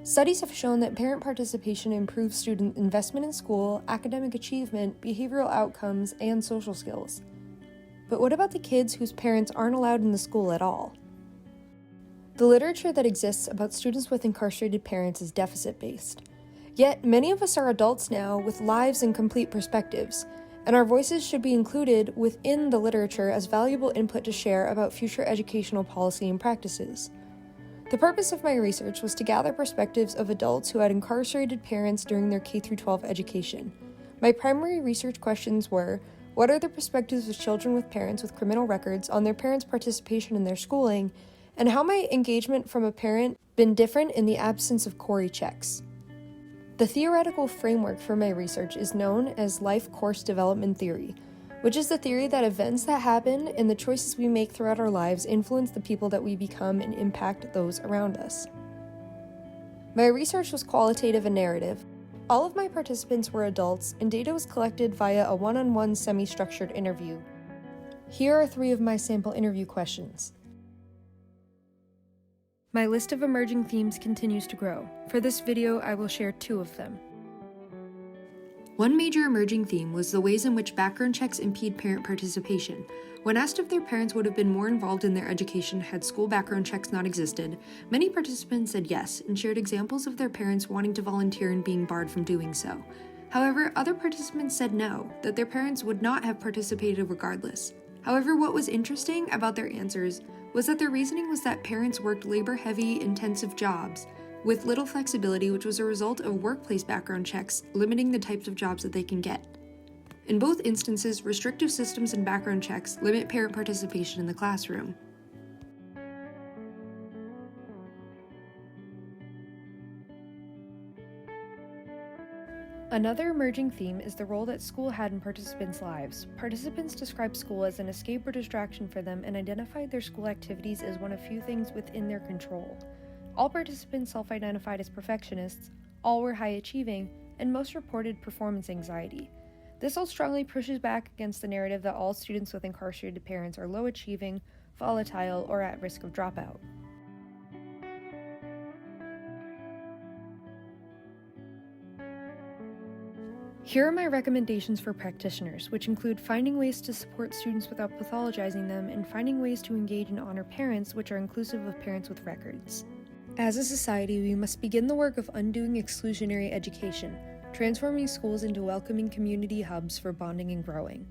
Studies have shown that parent participation improves student investment in school, academic achievement, behavioral outcomes, and social skills. But what about the kids whose parents aren't allowed in the school at all? The literature that exists about students with incarcerated parents is deficit-based. Yet, many of us are adults now with lives and complete perspectives, and our voices should be included within the literature as valuable input to share about future educational policy and practices. The purpose of my research was to gather perspectives of adults who had incarcerated parents during their K-12 education. My primary research questions were, what are the perspectives of children with parents with criminal records on their parents' participation in their schooling, and how might engagement from a parent been different in the absence of CORI checks? The theoretical framework for my research is known as life course development theory, which is the theory that events that happen and the choices we make throughout our lives influence the people that we become and impact those around us. My research was qualitative and narrative. All of my participants were adults, and data was collected via a one-on-one semi-structured interview. Here are 3 of my sample interview questions. My list of emerging themes continues to grow. For this video, I will share 2 of them. One major emerging theme was the ways in which background checks impede parent participation. When asked if their parents would have been more involved in their education had school background checks not existed, many participants said yes and shared examples of their parents wanting to volunteer and being barred from doing so. However, other participants said no, that their parents would not have participated regardless. However, what was interesting about their answers was that their reasoning was that parents worked labor-heavy, intensive jobs with little flexibility, which was a result of workplace background checks limiting the types of jobs that they can get. In both instances, restrictive systems and background checks limit parent participation in the classroom. Another emerging theme is the role that school had in participants' lives. Participants described school as an escape or distraction for them and identified their school activities as one of few things within their control. All participants self-identified as perfectionists, all were high-achieving, and most reported performance anxiety. This all strongly pushes back against the narrative that all students with incarcerated parents are low-achieving, volatile, or at risk of dropout. Here are my recommendations for practitioners, which include finding ways to support students without pathologizing them and finding ways to engage and honor parents, which are inclusive of parents with records. As a society, we must begin the work of undoing exclusionary education, transforming schools into welcoming community hubs for bonding and growing.